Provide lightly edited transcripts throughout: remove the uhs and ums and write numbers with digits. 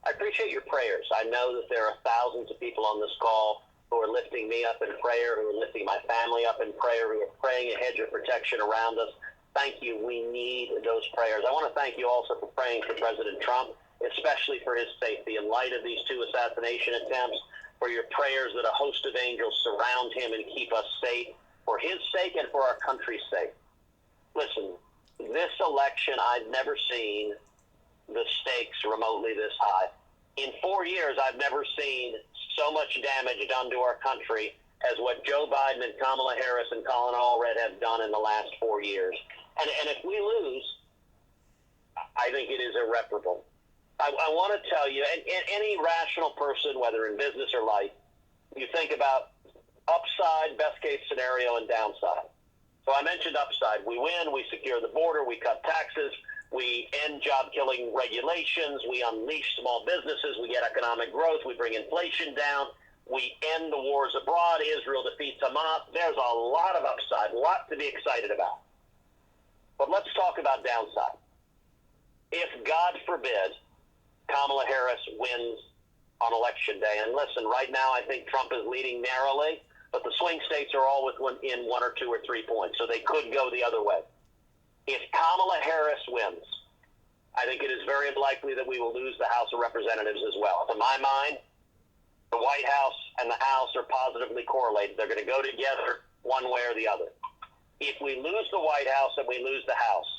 I appreciate your prayers. I know that there are thousands of people on this call who are lifting me up in prayer, who are lifting my family up in prayer, who are praying a hedge of protection around us. Thank you. We need those prayers. I want to thank you also for praying for President Trump, especially for his safety in light of these 2 assassination attempts, for your prayers that a host of angels surround him and keep us safe, for his sake and for our country's sake. Listen, this election, I've never seen the stakes remotely this high. In 4 years, I've never seen so much damage done to our country as what Joe Biden and Kamala Harris and Colin Allred have done in the last 4 years. And if we lose, I think it is irreparable. I want to tell you, and any rational person, whether in business or life, you think about upside, best case scenario, and downside. So I mentioned upside. We win, we secure the border, we cut taxes, we end job-killing regulations, we unleash small businesses, we get economic growth, we bring inflation down, we end the wars abroad, Israel defeats Hamas. There's a lot of upside, a lot to be excited about. But let's talk about downside. If, God forbid, Kamala Harris wins on Election Day, and listen, right now I think Trump is leading narrowly, but the swing states are all within 1 or 2 or 3 points, so they could go the other way. If Kamala Harris wins, I think it is very likely that we will lose the House of Representatives as well. To my mind, the White House and the House are positively correlated. They're going to go together one way or the other. If we lose the White House and we lose the House,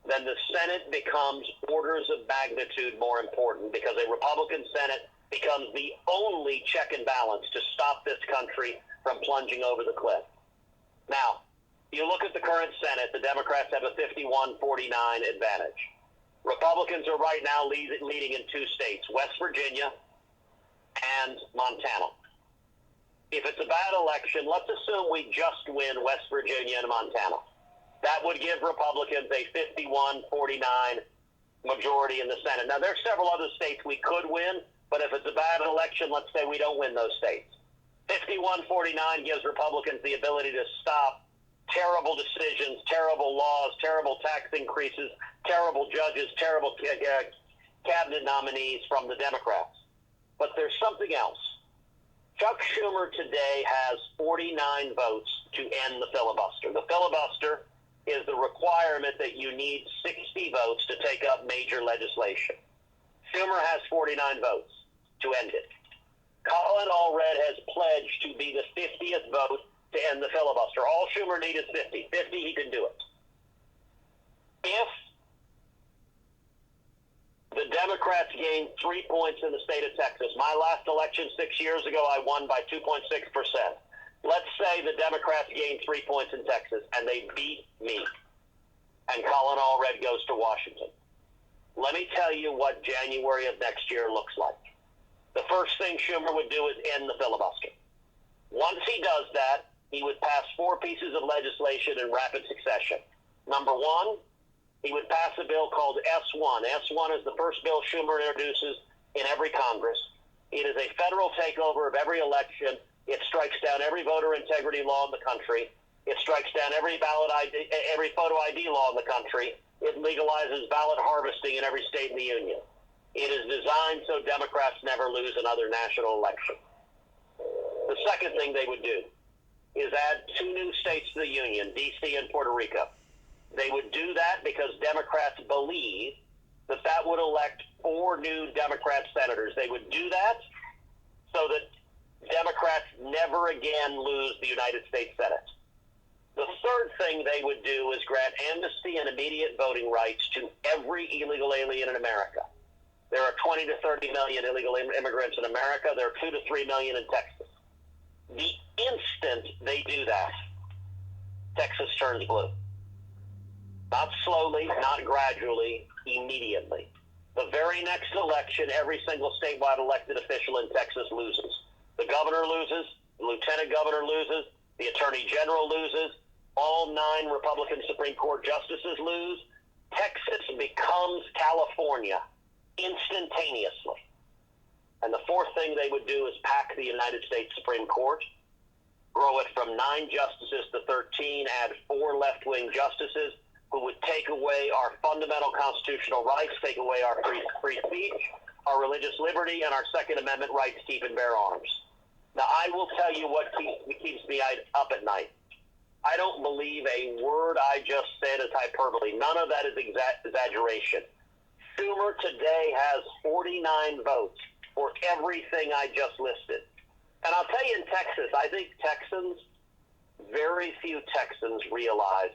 then the Senate becomes orders of magnitude more important, because a Republican Senate becomes the only check and balance to stop this country from plunging over the cliff. Now, you look at the current Senate, the Democrats have a 51-49 advantage. Republicans are right now leading in 2 states, West Virginia and Montana. If it's a bad election, let's assume we just win West Virginia and Montana. That would give Republicans a 51-49 majority in the Senate. Now, there are several other states we could win, but if it's a bad election, let's say we don't win those states. 51-49 gives Republicans the ability to stop terrible decisions, terrible laws, terrible tax increases, terrible judges, terrible cabinet nominees from the Democrats. But there's something else. Chuck Schumer today has 49 votes to end the filibuster. The filibuster is the requirement that you need 60 votes to take up major legislation. Schumer has 49 votes to end it. Colin Allred has pledged to be the 50th vote to end the filibuster. All Schumer needs is 50. 50, he can do it. If the Democrats gain 3 points in the state of Texas, my last election 6 years ago, I won by 2.6%. Let's say the Democrats gain 3 points in Texas, and they beat me, and Colin Allred goes to Washington. Let me tell you what January of next year looks like. The first thing Schumer would do is end the filibuster. Once he does that, he would pass 4 pieces of legislation in rapid succession. Number 1, he would pass a bill called S1. S1 is the first bill Schumer introduces in every Congress. It is a federal takeover of every election. It strikes down every voter integrity law in the country. It strikes down every ballot ID, every photo ID law in the country. It legalizes ballot harvesting in every state in the union. It is designed so Democrats never lose another national election. The second thing they would do is add 2 new states to the union, D.C. and Puerto Rico. They would do that because Democrats believe that that would elect 4 new Democrat senators. They would do that so that Democrats never again lose the United States Senate. The third thing they would do is grant amnesty and immediate voting rights to every illegal alien in America. There are 20 to 30 million illegal immigrants in America. There are 2 to 3 million in Texas. The instant they do that, Texas turns blue. Not slowly, not gradually, immediately. The very next election, every single statewide elected official in Texas loses. The governor loses, the lieutenant governor loses, the attorney general loses, all 9 Republican Supreme Court justices lose. Texas becomes California instantaneously. And the fourth thing they would do is pack the United States Supreme Court, grow it from 9 justices to 13, add 4 left-wing justices who would take away our fundamental constitutional rights, take away our free speech, our religious liberty, and our Second Amendment right to keep and bear arms. Now, I will tell you what keeps me up at night. I don't believe a word I just said is hyperbole. None of that is exaggeration. Schumer today has 49 votes for everything I just listed. And I'll tell you, in Texas, I think very few Texans realize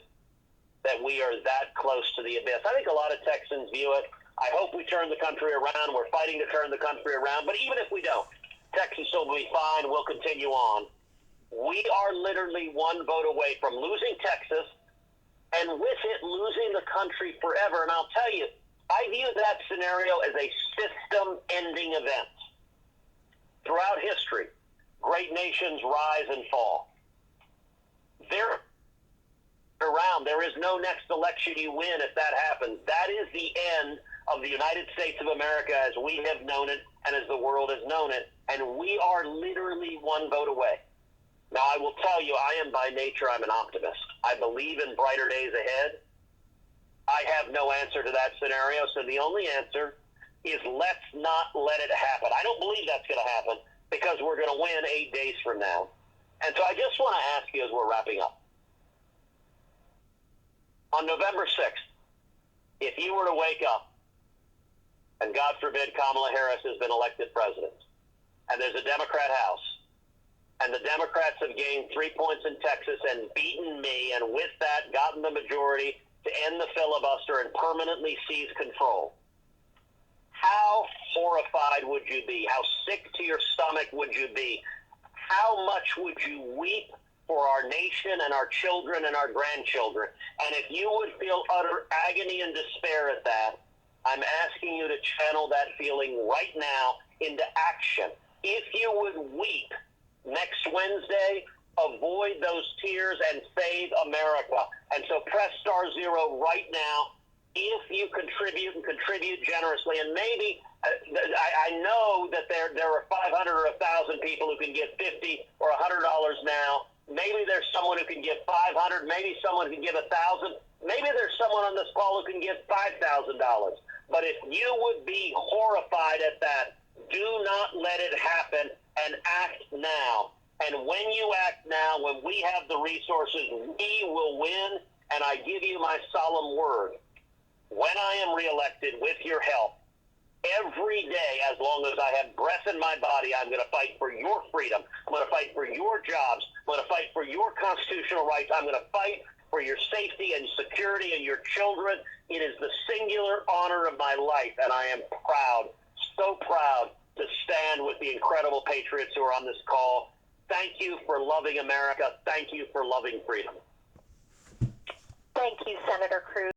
that we are that close to the abyss. I think a lot of Texans view it. I hope we turn the country around. We're fighting to turn the country around. But even if we don't, Texas will be fine. We'll continue on. We are literally one vote away from losing Texas, and with it, losing the country forever. And I'll tell you, I view that scenario as a system-ending event. Throughout history, great nations rise and fall. There is no next election you win if that happens. That is the end of the United States of America as we have known it and as the world has known it. And we are literally one vote away. Now, I will tell you, I am by nature, I'm an optimist. I believe in brighter days ahead. I have no answer to that scenario, so the only answer is let's not let it happen. I don't believe that's going to happen because we're going to win 8 days from now. And so I just want to ask you as we're wrapping up. On November 6th, if you were to wake up and God forbid Kamala Harris has been elected president and there's a Democrat House and the Democrats have gained 3 points in Texas and beaten me and with that gotten the majority to end the filibuster and permanently seize control, how horrified would you be? How sick to your stomach would you be? How much would you weep for our nation and our children and our grandchildren? And if you would feel utter agony and despair at that, I'm asking you to channel that feeling right now into action. If you would weep next Wednesday, avoid those tears and save America. And so press *0 right now if you contribute and contribute generously. And maybe I know that there are 500 or 1,000 people who can give $50 or $100 now. Maybe there's someone who can give $500. Maybe someone can give $1,000. Maybe there's someone on this call who can give $5,000. But if you would be horrified at that, do not let it happen and act now. And when you act now, when we have the resources, we will win. And I give you my solemn word. When I am reelected with your help, every day, as long as I have breath in my body, I'm going to fight for your freedom. I'm going to fight for your jobs. I'm going to fight for your constitutional rights. I'm going to fight for your safety and security and your children. It is the singular honor of my life, and I am proud, so proud to stand with the incredible patriots who are on this call. Thank you for loving America. Thank you for loving freedom. Thank you, Senator Cruz.